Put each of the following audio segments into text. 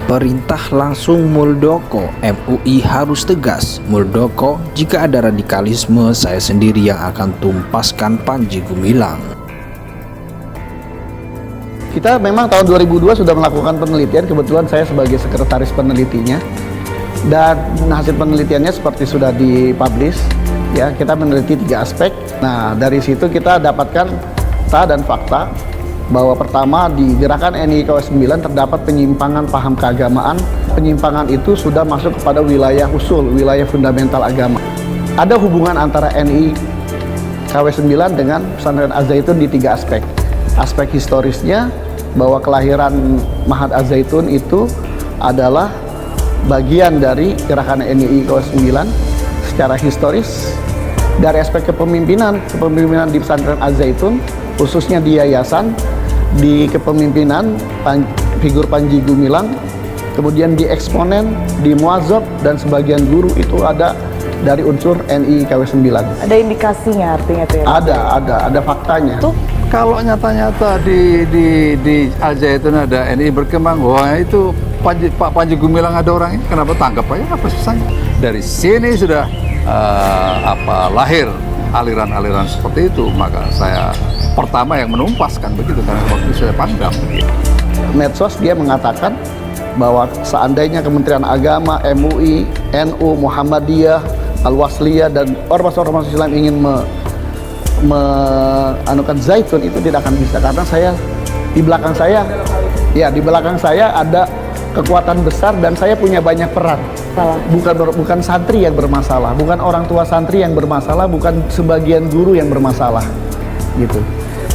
Perintah langsung Muldoko, MUI harus tegas. Muldoko, jika ada radikalisme, saya sendiri yang akan tumpaskan Panji Gumilang. Kita memang tahun 2002 sudah melakukan penelitian, kebetulan saya sebagai sekretaris penelitinya. Dan hasil penelitiannya seperti sudah dipublish, ya, kita meneliti 3 aspek. Nah, dari situ kita dapatkan data dan fakta bahwa pertama di gerakan NII KW9 terdapat penyimpangan paham keagamaan. Penyimpangan itu sudah masuk kepada wilayah usul, wilayah fundamental agama. Ada hubungan antara NII KW9 dengan pesantren Al-Zaitun di 3 aspek. Aspek historisnya, bahwa kelahiran Mahat Al-Zaitun itu adalah bagian dari gerakan NII KW9 secara historis. Dari aspek kepemimpinan di pesantren Al-Zaitun, khususnya di yayasan, di kepemimpinan figur Panji Gumilang, kemudian di eksponen, di muazzab, dan sebagian guru itu ada dari unsur NII KW9. Ada indikasinya artinya itu ya? Ada faktanya. Tuh. Kalau nyata-nyata di Al-Zaitun ada NII berkembang, wah itu Pak Panji Gumilang ada orang ini, kenapa tangkap aja, apa susahnya? Dari sini sudah lahir aliran-aliran seperti itu, maka saya pertama yang menumpaskan begitu, karena waktu saya pangdam begitu. Medsos dia mengatakan bahwa seandainya Kementerian Agama, MUI, NU, Muhammadiyah, Al-Wasliyah, dan ormas-ormas Islam ingin meanukan Zaitun, itu tidak akan bisa, karena di belakang saya ada kekuatan besar dan saya punya banyak peran. Bukan santri yang bermasalah, bukan orang tua santri yang bermasalah, bukan sebagian guru yang bermasalah, gitu.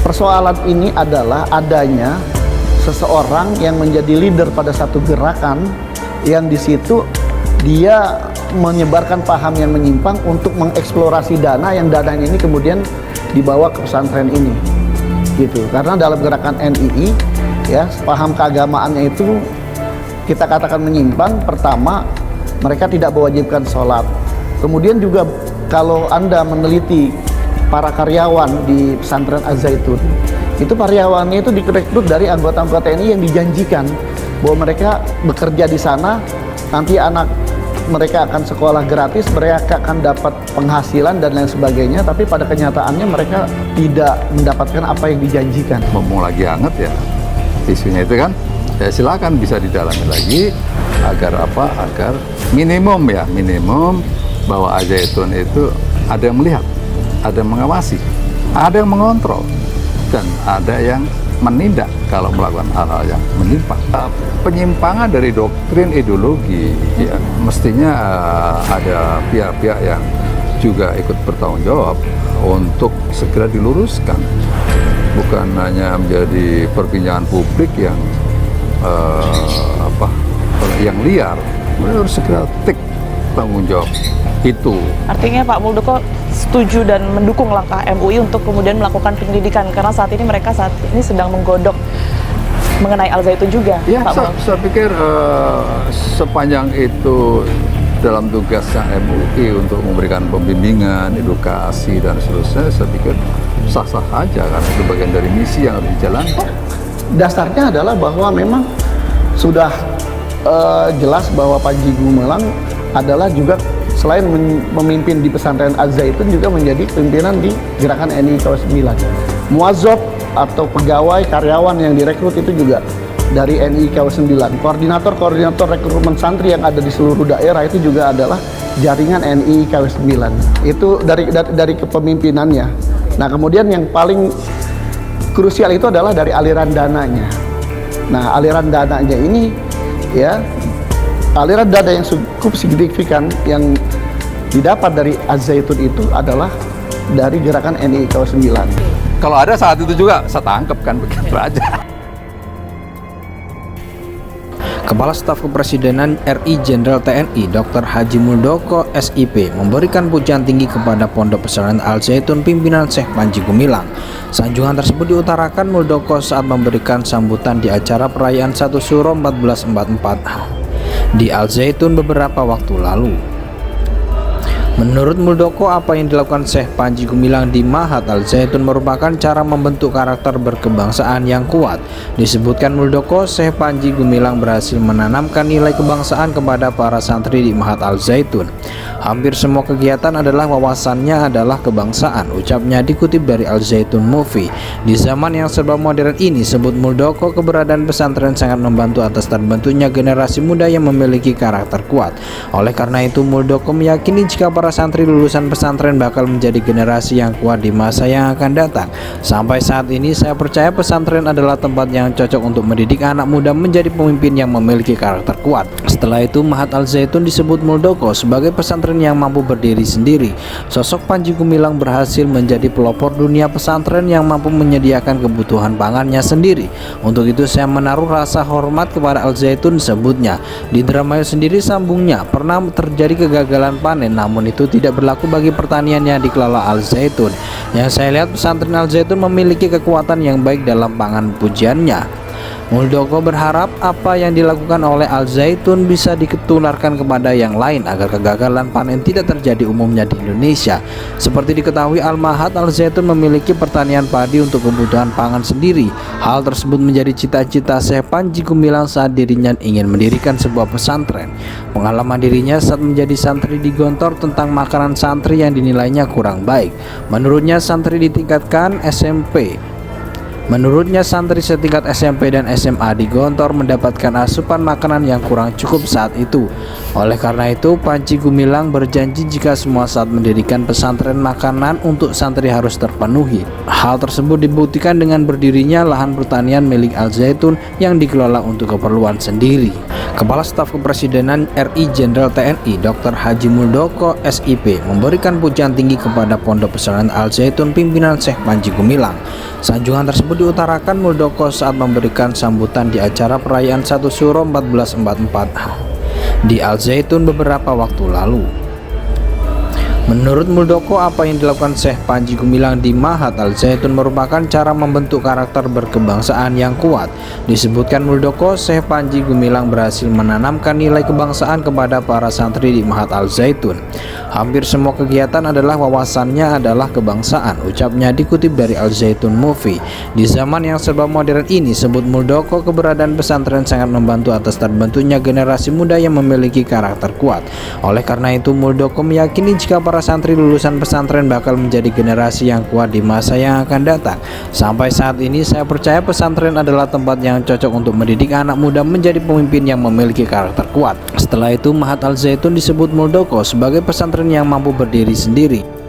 Persoalan ini adalah adanya seseorang yang menjadi leader pada satu gerakan yang di situ dia menyebarkan paham yang menyimpang untuk mengeksplorasi dana, yang dana ini kemudian dibawa ke pesantren ini, gitu. Karena dalam gerakan NII, ya, paham keagamaannya itu kita katakan menyimpang. Pertama, mereka tidak mewajibkan sholat. Kemudian juga kalau Anda meneliti para karyawan di pesantren Al-Zaitun, itu karyawannya itu direkrut dari anggota-anggota TNI yang dijanjikan bahwa mereka bekerja di sana, nanti anak mereka akan sekolah gratis, mereka akan dapat penghasilan dan lain sebagainya, tapi pada kenyataannya mereka tidak mendapatkan apa yang dijanjikan. Mumpung lagi hangat ya isunya itu kan, ya silakan bisa didalami lagi agar minimum bahwa Al-Zaitun itu ada yang melihat, ada yang mengawasi, ada yang mengontrol, dan ada yang menindak kalau melakukan hal-hal yang menyimpang. Penyimpangan dari doktrin ideologi, ya, mestinya ada pihak-pihak yang juga ikut bertanggung jawab untuk segera diluruskan, bukan hanya menjadi perbincangan publik yang yang liar. Mereka harus segera take tanggung jawab itu. Artinya Pak Muldoko setuju dan mendukung langkah MUI untuk kemudian melakukan penyelidikan, karena saat ini mereka sedang menggodok mengenai Al-Zaitun juga. Ya, Pak saya pikir sepanjang itu dalam tugasnya MUI untuk memberikan pembimbingan, edukasi, dan seterusnya, saya pikir sah-sah saja, karena itu bagian dari misi yang harus dijalankan. Dasarnya adalah bahwa memang sudah jelas bahwa Panji Gumilang adalah juga selain memimpin di pesantren Al-Zaitun, juga menjadi pimpinan di gerakan NII KW9. Muazzab atau pegawai karyawan yang direkrut itu juga dari NII KW9. Koordinator rekrutmen santri yang ada di seluruh daerah itu juga adalah jaringan NII KW9. Itu dari kepemimpinannya. Nah, kemudian yang paling krusial itu adalah dari aliran dananya. Nah, aliran dananya ini, ya, aliran dana yang cukup signifikan yang didapat dari Al-Zaitun itu adalah dari gerakan NII KW9. Kalau ada saat itu juga saya tangkap kan, begitu aja. Kepala Staf Kepresidenan RI Jenderal TNI Dr. Haji Muldoko SIP memberikan pujian tinggi kepada Pondok Pesantren Al-Zaitun pimpinan Syekh Panji Gumilang. Sanjungan tersebut diutarakan Muldoko saat memberikan sambutan di acara perayaan 1 Syuro 1444 di Al-Zaitun beberapa waktu lalu. Menurut Muldoko, apa yang dilakukan Syekh Panji Gumilang di Mahat Al Zaitun merupakan cara membentuk karakter berkebangsaan yang kuat. Disebutkan Muldoko, Syekh Panji Gumilang berhasil menanamkan nilai kebangsaan kepada para santri di Mahat Al Zaitun. Hampir semua kegiatan adalah wawasannya adalah kebangsaan, ucapnya dikutip dari Al Zaitun Movie. Di zaman yang serba modern ini, sebut Muldoko, keberadaan pesantren sangat membantu atas terbentuknya generasi muda yang memiliki karakter kuat. Oleh karena itu, Muldoko meyakini jika para santri lulusan pesantren bakal menjadi generasi yang kuat di masa yang akan datang. Sampai saat ini saya percaya pesantren adalah tempat yang cocok untuk mendidik anak muda menjadi pemimpin yang memiliki karakter kuat. Setelah itu, Mahat Al Zaitun disebut Muldoko sebagai pesantren yang mampu berdiri sendiri. Sosok Panji Gumilang berhasil menjadi pelopor dunia pesantren yang mampu menyediakan kebutuhan pangannya sendiri. Untuk itu saya menaruh rasa hormat kepada Al Zaitun, sebutnya. Di Indramayu sendiri sambungnya, pernah terjadi kegagalan panen, namun itu tidak berlaku bagi pertanian yang dikelola Al Zaitun. Yang saya lihat, pesantren Al Zaitun memiliki kekuatan yang baik dalam pangan pujiannya. Muldoko berharap apa yang dilakukan oleh Al Zaitun bisa ditularkan kepada yang lain agar kegagalan panen tidak terjadi umumnya di Indonesia. Seperti diketahui, Al Mahat Al Zaitun memiliki pertanian padi untuk kebutuhan pangan sendiri. Hal tersebut menjadi cita-cita Syekh Panji Gumilang saat dirinya ingin mendirikan sebuah pesantren. Pengalaman dirinya saat menjadi santri di Gontor tentang makanan santri yang dinilainya kurang baik. Menurutnya santri setingkat SMP dan SMA di Gontor mendapatkan asupan makanan yang kurang cukup saat itu. Oleh karena itu, Panji Gumilang berjanji jika semua saat mendirikan pesantren makanan untuk santri harus terpenuhi. Hal tersebut dibuktikan dengan berdirinya lahan pertanian milik Al Zaitun yang dikelola untuk keperluan sendiri. Kepala Staf Kepresidenan RI Jenderal TNI Dr. Haji Muldoko SIP memberikan pujian tinggi kepada Pondok Pesantren Al Zaitun pimpinan Syekh Panji Gumilang. Sanjungan tersebut diutarakan Muldoko saat memberikan sambutan di acara perayaan 1 Syuro 1444 di Al Zaitun beberapa waktu lalu. Menurut Muldoko, apa yang dilakukan Syekh Panji Gumilang di Mahat Al Zaitun merupakan cara membentuk karakter berkebangsaan yang kuat. Disebutkan Muldoko, Syekh Panji Gumilang berhasil menanamkan nilai kebangsaan kepada para santri di Mahat Al Zaitun. Hampir semua kegiatan adalah wawasannya adalah kebangsaan, ucapnya dikutip dari Al Zaitun Movie. Di zaman yang serba modern ini, sebut Muldoko, keberadaan pesantren sangat membantu atas terbentuknya generasi muda yang memiliki karakter kuat. Oleh karena itu, Muldoko meyakini jika para santri lulusan pesantren bakal menjadi generasi yang kuat di masa yang akan datang. Sampai saat ini saya percaya pesantren adalah tempat yang cocok untuk mendidik anak muda menjadi pemimpin yang memiliki karakter kuat. Setelah itu, Mahat Al Zaitun disebut Muldoko sebagai pesantren yang mampu berdiri sendiri.